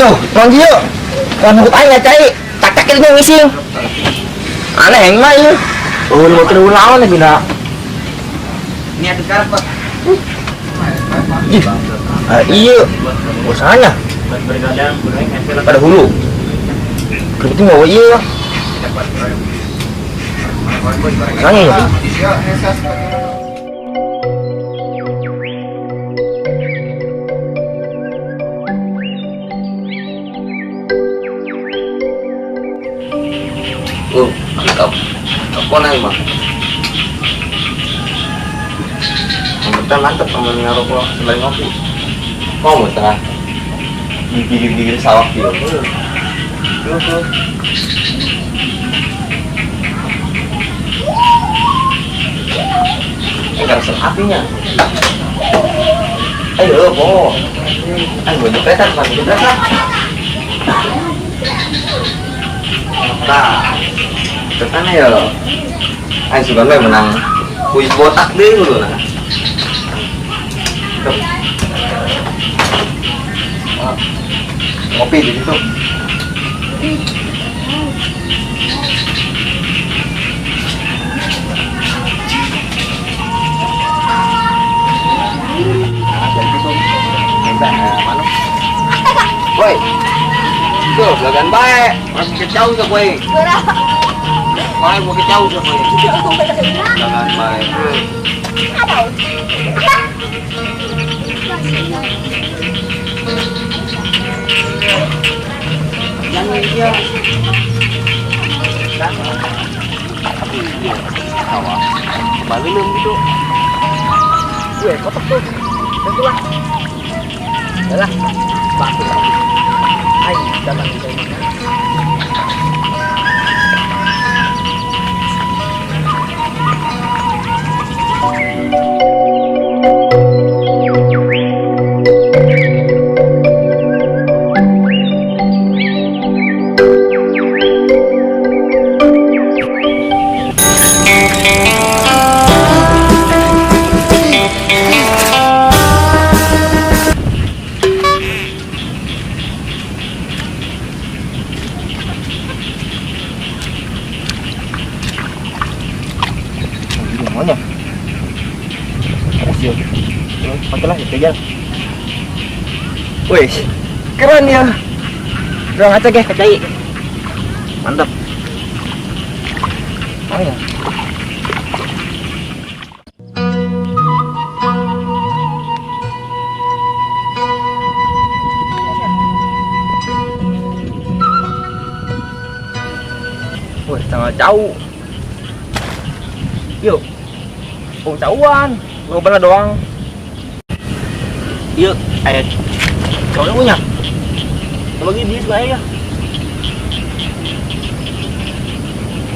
Tuh, orang dia kan hukut aing ngacai tak ini ngising aneh yang mah ya oh mau terus lawan lagi nak Ini ada sekarang Pak. iya usahanya pada hulu kerja mau iya usahanya ya Apa nih mah? Kita mantep sama ngarok sembari ngopi. Kau mau tengah di gigir sawah dia. Tuh. Enggak rasa apinya. Ayo, boh. Ayo jepretan pas jepretan. Nah. Karena ya, anh suka menang kuis botak deh dulu nah. Ngopi di situ. Jadi tuh, kita mana? Woi, tuh belagan baik, masih kecau tuh woi. Mai mau kecau siapa ini? Jangan main. Jangan dia. Kawan, balik belum gitu. Gue kotak tuh, tentu lah. Yalah, batu lagi. Ayo, jangan ini. Semuanya. Hasil. Pakailah kerja. Wih, keren ya. Udah ngaca guys, kacai. Mantap. Oh ya. Wih, sangat jauh. Yuk. Oh, jauhan. Gue bela doang. Yuk, ayo. Cowoknya punya. Bagi dia juga ya.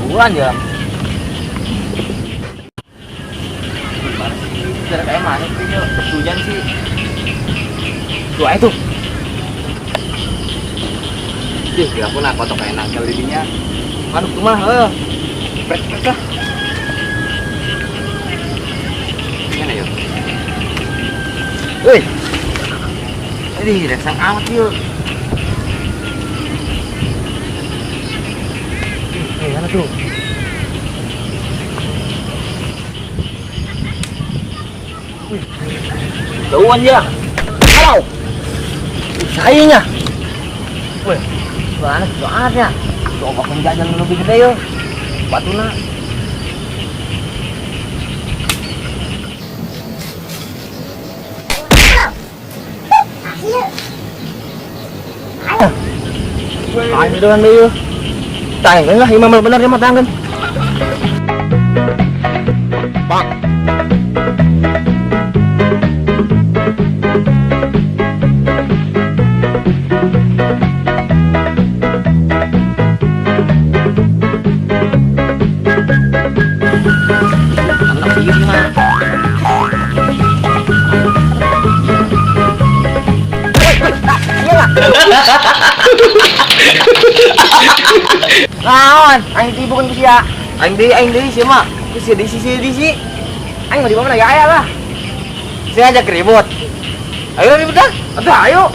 Bulan ya. Gimana sih? Cara kayak mana sih? Hujan sih. Tuh itu. Ih, ya pun aku tuh kayak nangkel didinya. Manuk rumah, Prek lah. Gimana yuk? Wih. Ini dasar amat yuk. Mana tuh? Jauhan dia. Halo. Sayangnya. Wih, mana ya? Coba penjajan lebih gede yuk. Batuna. Ay, doon mayo. Tangan lah, imam benar ya tangan. Bang. Anak biar mah. Naon, aing tibu kan sia. Aing deui sih mah. Geus di sisi. Aing mau di mana ya aya lah. Saya ajak ribut. Ayo ribut dah. Atuh ayo.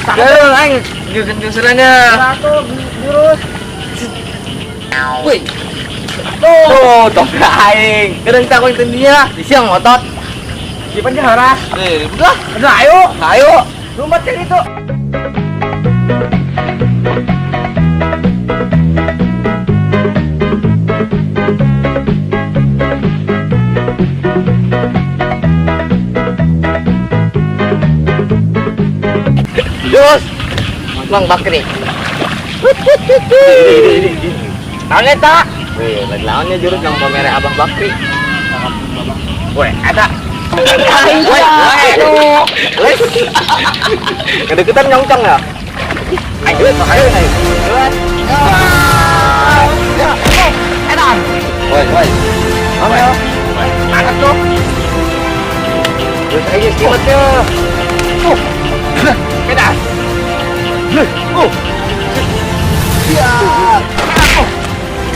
Sekarang aing jurusannya. Satu jurus. Wih. Tuh aing. Kadang tak koin dia. Di siang ngotot. Di penjara. Ribut lah. Aduh ayo. Ayo. Lumpat cek itu. Jus. Bang Bakri. Tahu tak? Wih, lawannya jurus yang pamernya Abang Bakri. Weh, ada. Kedeketan nyongcong ya? Ayo, ayo. Edan. Woi. Ayo. Angkat tuh. Terus aja simatnya. Edan. Ya.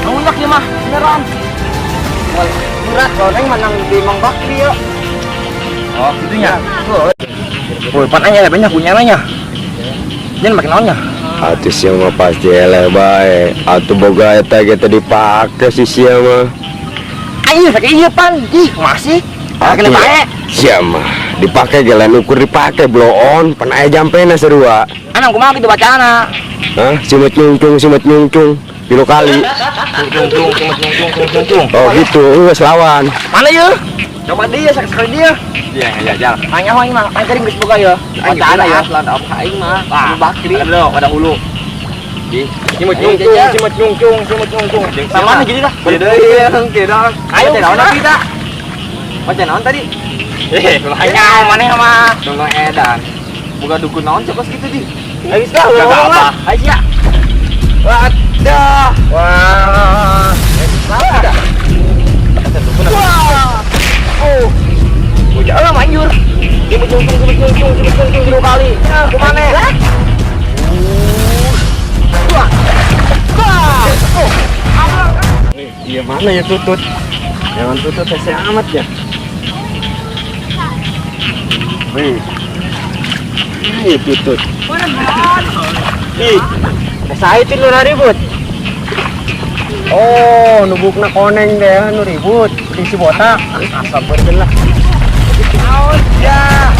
Ngunyak ya mah, beneran. Berat kalau neng menang di Mang Bakri ya. Oh, gitunya. Woi, pananya banyak punya nanya. Jangan makin naonnya. Atuh sia mah pasti eleh bae. Atuh boga eta kita dipake si sia mah. Ayo, pakai iya pan. Ih, masih. Kena bae. Sia mah dipake gelen ukur dipake blow on pan aya jampena sarua. Anang kumaha gitu bacana. Hah, simet nyungcung. Pilo kali. Cung. Oh gitu, geus lawan. Mana ya? Coba dia sekali dia. Iya, jalan. Nanya mah mah, aing tadi geus boga ya. Bacana ya. Aslan Abang aing mah. Mang Bakri. Aduh, pada hulu. Simut nyungcung. Sama nih jadi dah. Tidak. Ayo, naon sana. kita? Baca naon tadi? Hanya mana mah? Tunggu edan. Buka dukun naon coba segitu di. Habis dah, Gak ngomong apa. lah. Ayo sia. Wadah. Wah. Ada. Wah. Oh. Bocah lah manjur. Simut nyungcung 2 kali. Nah, kemana? Wah. Oh. Iya mana ya tutut? Jangan tutut saya amat ya. Wih. Iya tutut. Ih. Kasaitin lu ribut. Oh, nubukna koneng deh, nu ribut. Di si botak. Asap bener lah. Ya.